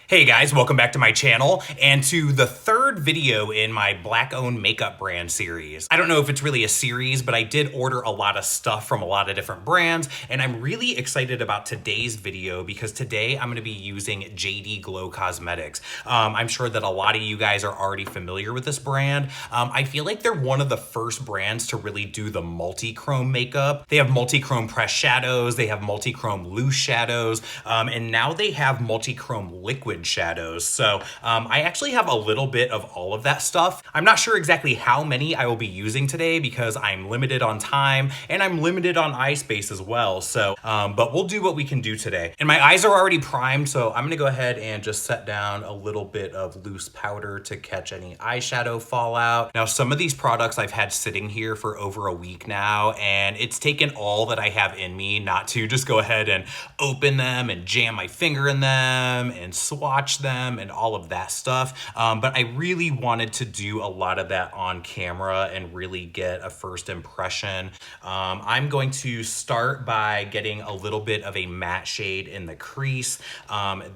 Hey guys, welcome back to my channel and to the third video in my Black-owned makeup brand series. I don't know if it's really a series, but I did order a lot of stuff from a lot of different brands, and I'm really excited about today's video because today I'm going to be using JD Glow Cosmetics. I'm sure that a lot of you guys are already familiar with this brand. I feel like they're one of the first brands to really do the multi-chrome makeup. They have multi-chrome pressed shadows, they have multi-chrome loose shadows, and now they have multi-chrome liquid shadows. So I actually have a little bit of all of that stuff. I'm not sure exactly how many I will be using today because I'm limited on time and I'm limited on eye space as well. So, but we'll do what we can do today. And my eyes are already primed, so I'm gonna go ahead and just set down a little bit of loose powder to catch any eyeshadow fallout. Now, some of these products I've had sitting here for over a week now, and it's taken all that I have in me not to just go ahead and open them and jam my finger in them and swatch them and all of that stuff. But I really wanted to do a lot of that on camera and really get a first impression. I'm going to start by getting a little bit of a matte shade in the crease.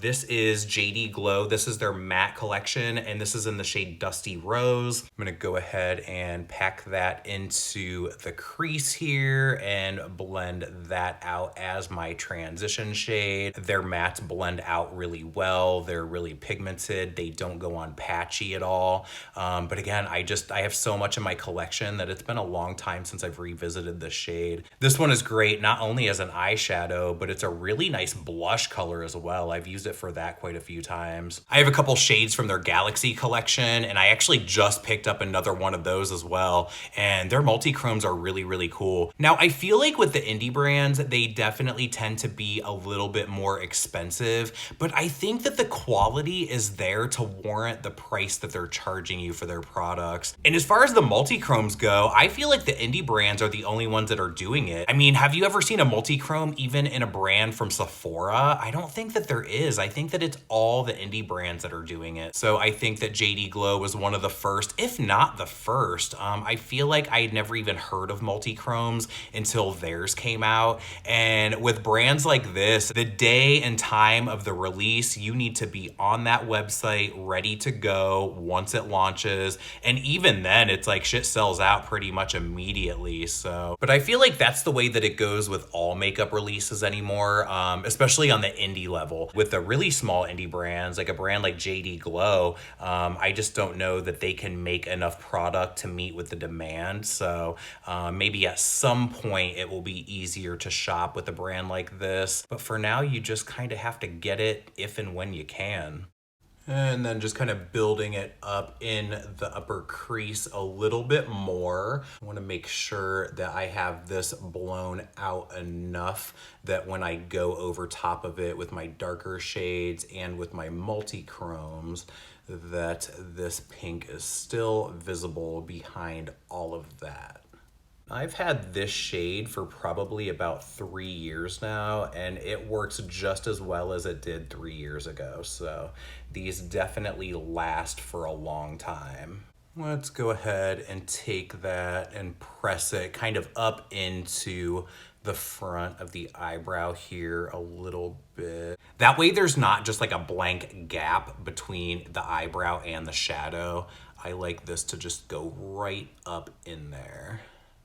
This is JD Glow. This is their matte collection, and this is in the shade Dusty Rose. I'm gonna go ahead and pack that into the crease here and blend that out as my transition shade. Their mattes blend out really well. They're really pigmented. They don't go on patchy at all. But again, I have so much in my collection that it's been a long time since I've revisited this shade. This one is great, not only as an eyeshadow, but it's a really nice blush color as well. I've used it for that quite a few times. I have a couple shades from their Galaxy collection, and I actually just picked up another one of those as well. And their multi-chromes are really, really cool. Now, I feel like with the indie brands, they definitely tend to be a little bit more expensive, but I think that the quality is there to warrant the price that they're charging you for their products. And as far as the multi-chromes go, I feel like the indie brands are the only ones that are doing it. I mean, have you ever seen a multi-chrome even in a brand from Sephora? I don't think that there is. I think that it's all the indie brands that are doing it. So I think that JD Glow was one of the first, if not the first. I feel like I had never even heard of multi-chromes until theirs came out. And with brands like this, the day and time of the release, you need to be on that website ready to go once it launches. And even then, it's like shit sells out pretty much immediately. So, but I feel like that's the way that it goes with all makeup releases anymore, especially on the indie level. With the really small indie brands, like a brand like JD Glow, I just don't know that they can make enough product to meet with the demand. So maybe at some point it will be easier to shop with a brand like this. But for now, you just kind of have to get it if and when you can. And then just kind of building it up in the upper crease a little bit more. I want to make sure that I have this blown out enough that when I go over top of it with my darker shades and with my multi-chromes, that this pink is still visible behind all of that. I've had this shade for probably about 3 years now, and it works just as well as it did 3 years ago. So these definitely last for a long time. Let's go ahead and take that and press it kind of up into the front of the eyebrow here a little bit. That way there's not just like a blank gap between the eyebrow and the shadow. I like this to just go right up in there.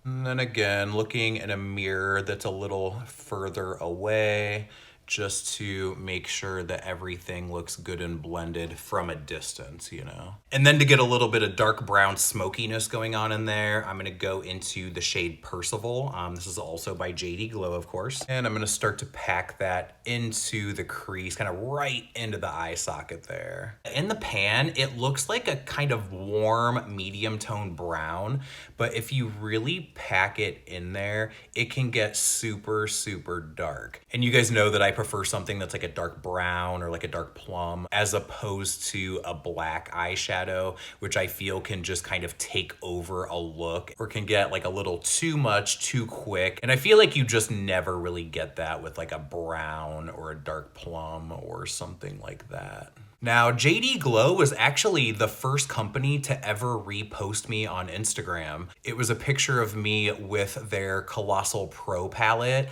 And then again, looking in a mirror that's a little further away, just to make sure that everything looks good and blended from a distance, you know? And then to get a little bit of dark brown smokiness going on in there, I'm gonna go into the shade Percival. This is also by JD Glow, of course. And I'm gonna start to pack that into the crease, kind of right into the eye socket there. In the pan, it looks like a kind of warm, medium tone brown, but if you really pack it in there, it can get super, super dark. And you guys know that I prefer something that's like a dark brown or like a dark plum as opposed to a black eyeshadow, which I feel can just kind of take over a look or can get like a little too much too quick. And I feel like you just never really get that with like a brown or a dark plum or something like that. Now, JD Glow was actually the first company to ever repost me on Instagram. It was a picture of me with their Colossal Pro palette,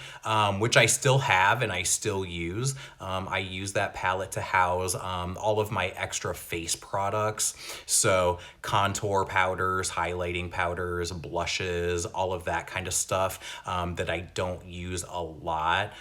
which I still have and I still use. I use that palette to house all of my extra face products. So contour powders, highlighting powders, blushes, all of that kind of stuff that I don't use a lot.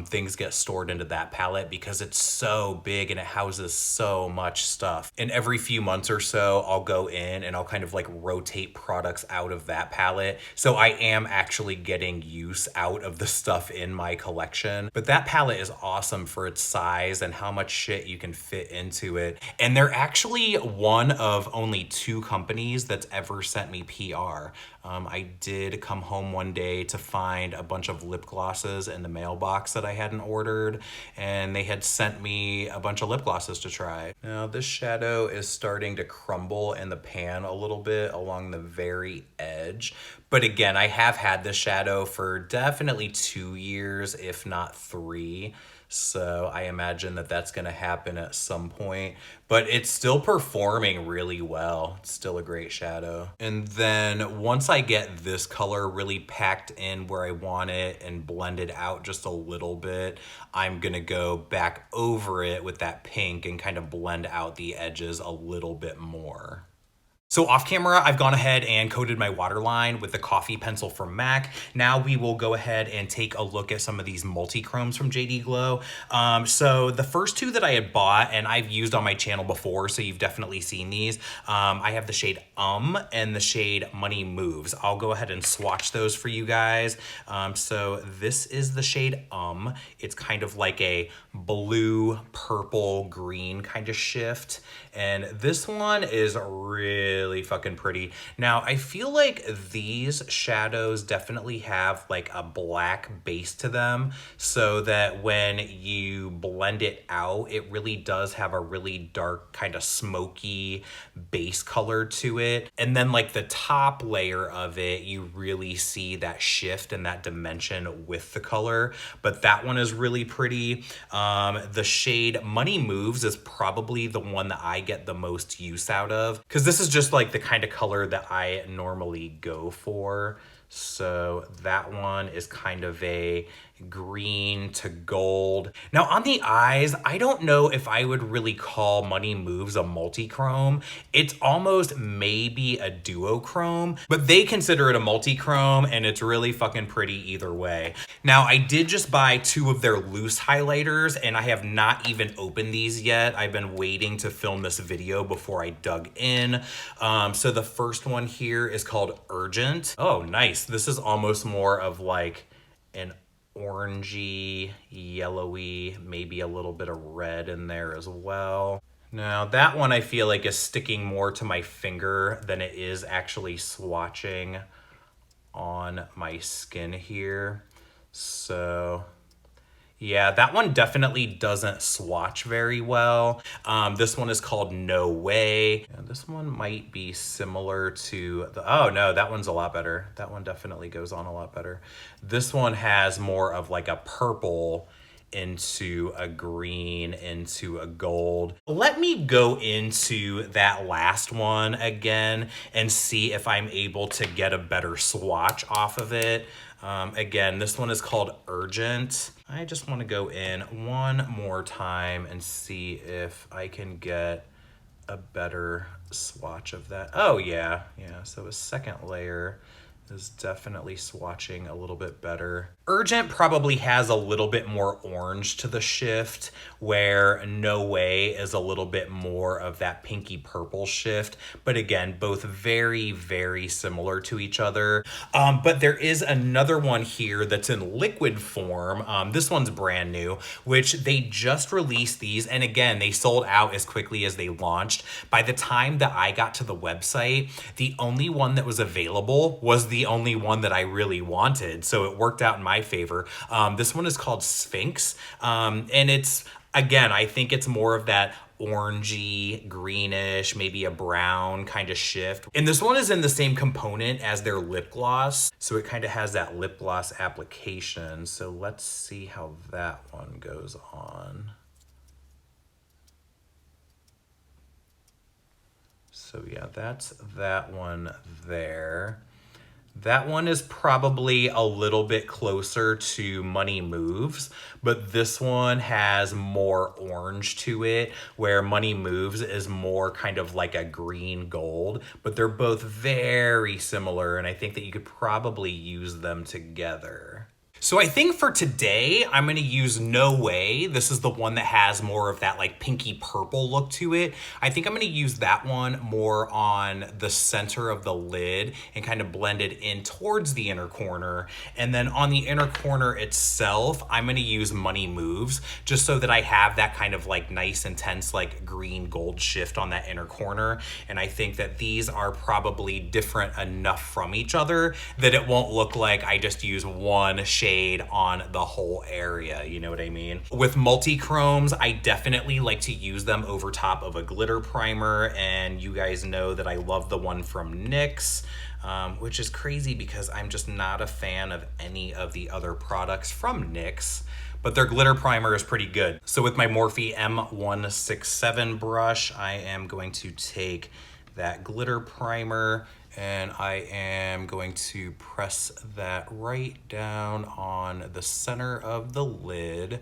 Things get stored into that palette because it's so big and it houses so much stuff. And every few months or so, I'll go in and I'll kind of like rotate products out of that palette. So I am actually getting use out of the stuff in my collection. But that palette is awesome for its size and how much shit you can fit into it. And they're actually one of only 2 companies that's ever sent me PR. I did come home one day to find a bunch of lip glosses in the mailbox that I hadn't ordered, and they had sent me a bunch of lip glosses to try. Now this shadow is starting to crumble in the pan a little bit along the very edge. But again, I have had this shadow for definitely 2 years, if not 3. So I imagine that that's going to happen at some point, but it's still performing really well. It's still a great shadow. And then once I get this color really packed in where I want it and blended out just a little bit, I'm going to go back over it with that pink and kind of blend out the edges a little bit more. So off camera, I've gone ahead and coated my waterline with the coffee pencil from MAC. Now we will go ahead and take a look at some of these multi-chromes from JD Glow. So the first 2 that I had bought and I've used on my channel before, so you've definitely seen these. I have the shade and the shade Money Moves. I'll go ahead and swatch those for you guys. So this is the shade It's kind of like a blue, purple, green kind of shift. And this one is really fucking pretty. Now, I feel like these shadows definitely have like a black base to them so that when you blend it out, it really does have a really dark kind of smoky base color to it. And then like the top layer of it, you really see that shift and that dimension with the color. But that one is really pretty. The shade Money Moves is probably the one that I get the most use out of because this is just like the kind of color that I normally go for. So that one is kind of a green to gold. Now on the eyes, I don't know if I would really call Money Moves a multi-chrome. It's almost maybe a duochrome, but they consider it a multi-chrome and it's really fucking pretty either way. Now I did just buy 2 of their loose highlighters and I have not even opened these yet. I've been waiting to film this video before I dug in. So the first one here is called Urgent. Oh, nice. This is almost more of like an orangey, yellowy, maybe a little bit of red in there as well. Now that one I feel like is sticking more to my finger than it is actually swatching on my skin here. So yeah, that one definitely doesn't swatch very well. This one is called No Way. And this one might be similar to the, oh no, that one's a lot better. That one definitely goes on a lot better. This one has more of like a purple into a green, into a gold. Let me go into that last one again and see if I'm able to get a better swatch off of it. Again, this one is called Urgent. I just want to go in one more time and see if I can get a better swatch of that. Oh yeah, so a second layer is definitely swatching a little bit better. Urgent probably has a little bit more orange to the shift, where No Way is a little bit more of that pinky purple shift. But again, both very, very similar to each other. But there is another one here that's in liquid form. This one's brand new, which they just released these. And again, they sold out as quickly as they launched. By the time that I got to the website, the only one that was available was the only one that I really wanted. So it worked out in my favor. This one is called Sphinx. And it's, again, I think it's more of that orangey, greenish, maybe a brown kind of shift. And this one is in the same component as their lip gloss. So it kind of has that lip gloss application. So let's see how that one goes on. So yeah, that's that one there. That one is probably a little bit closer to Money Moves, but this one has more orange to it, where Money Moves is more kind of like a green gold, but they're both very similar, and I think that you could probably use them together. So I think for today, I'm going to use No Way. This is the one that has more of that like pinky purple look to it. I think I'm going to use that one more on the center of the lid and kind of blend it in towards the inner corner. And then on the inner corner itself, I'm going to use Money Moves just so that I have that kind of like nice intense like green gold shift on that inner corner. And I think that these are probably different enough from each other that it won't look like I just use one shade on the whole area, you know what I mean? With multi-chromes, I definitely like to use them over top of a glitter primer, and you guys know that I love the one from NYX, which is crazy because I'm just not a fan of any of the other products from NYX, but their glitter primer is pretty good. So with my Morphe M167 brush, I am going to take that glitter primer and I am going to press that right down on the center of the lid,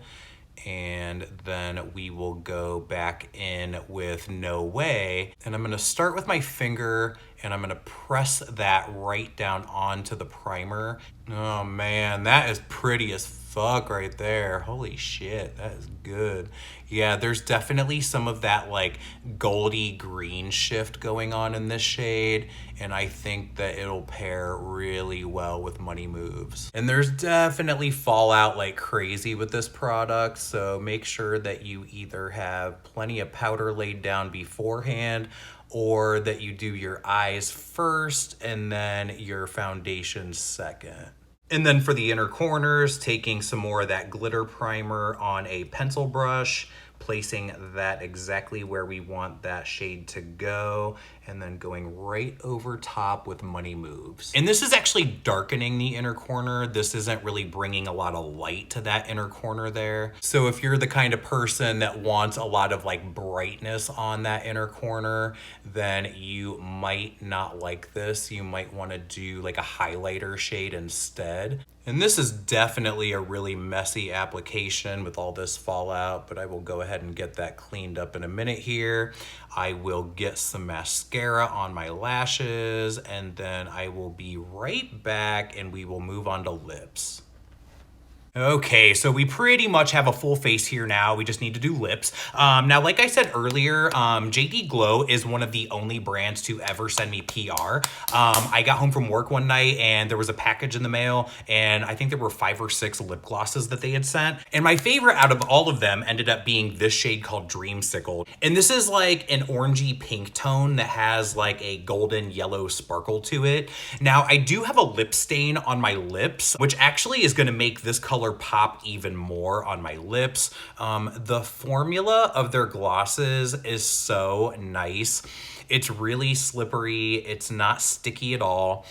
and then we will go back in with No Way. And I'm gonna start with my finger and I'm gonna press that right down onto the primer. Oh man, that is pretty as fuck right there. Holy shit, that is good. Yeah, there's definitely some of that like goldy green shift going on in this shade, and I think that it'll pair really well with Money Moves. And there's definitely fallout like crazy with this product, so make sure that you either have plenty of powder laid down beforehand or that you do your eyes first and then your foundation second. And then for the inner corners, taking some more of that glitter primer on a pencil brush, placing that exactly where we want that shade to go, and then going right over top with Money Moves. And this is actually darkening the inner corner. This isn't really bringing a lot of light to that inner corner there. So if you're the kind of person that wants a lot of like brightness on that inner corner, then you might not like this. You might want to do like a highlighter shade instead. And this is definitely a really messy application with all this fallout, but I will go ahead and get that cleaned up in a minute here. I will get some mascara on my lashes, and then I will be right back and we will move on to lips. Okay, so we pretty much have a full face here now. We just need to do lips. Now, like I said earlier, JD Glow is one of the only brands to ever send me PR. I got home from work one night and there was a package in the mail, and I think there were 5 or 6 lip glosses that they had sent. And my favorite out of all of them ended up being this shade called Dreamsicle. And this is like an orangey pink tone that has like a golden yellow sparkle to it. Now, I do have a lip stain on my lips, which actually is gonna make this color pop even more on my lips. The formula of their glosses is so nice. It's really slippery. It's not sticky at all.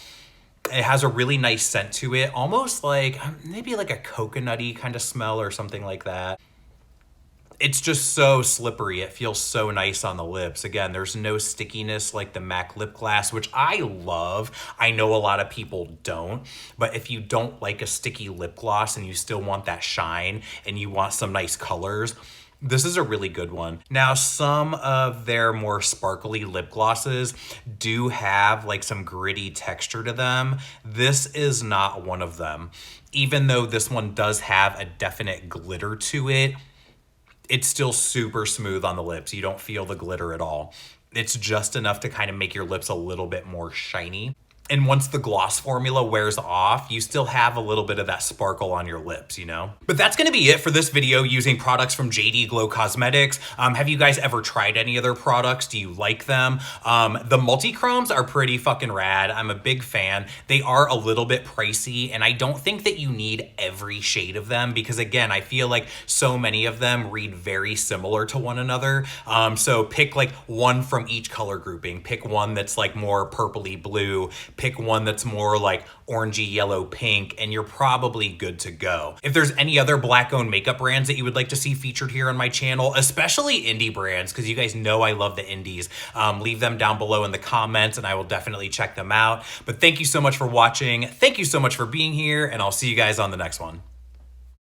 It has a really nice scent to it, almost like maybe like a coconutty kind of smell or something like that. It's just so slippery. It feels so nice on the lips. Again, there's no stickiness like the MAC lip gloss, which I love. I know a lot of people don't, but if you don't like a sticky lip gloss and you still want that shine and you want some nice colors, this is a really good one. Now, some of their more sparkly lip glosses do have like some gritty texture to them. This is not one of them. Even though this one does have a definite glitter to it, it's still super smooth on the lips. You don't feel the glitter at all. It's just enough to kind of make your lips a little bit more shiny. And once the gloss formula wears off, you still have a little bit of that sparkle on your lips, you know? But that's gonna be it for this video using products from JD Glow Cosmetics. Have you guys ever tried any of their products? Do you like them? The multi-chromes are pretty fucking rad. I'm a big fan. They are a little bit pricey, and I don't think that you need every shade of them because, again, I feel like so many of them read very similar to one another. So pick like one from each color grouping. Pick one that's like more purpley blue. pick one that's more like orangey yellow pink, and you're probably good to go. If there's any other Black-owned makeup brands that you would like to see featured here on my channel, especially indie brands, because you guys know I love the indies, leave them down below in the comments and I will definitely check them out. But thank you so much for watching. Thank you so much for being here, and I'll see you guys on the next one.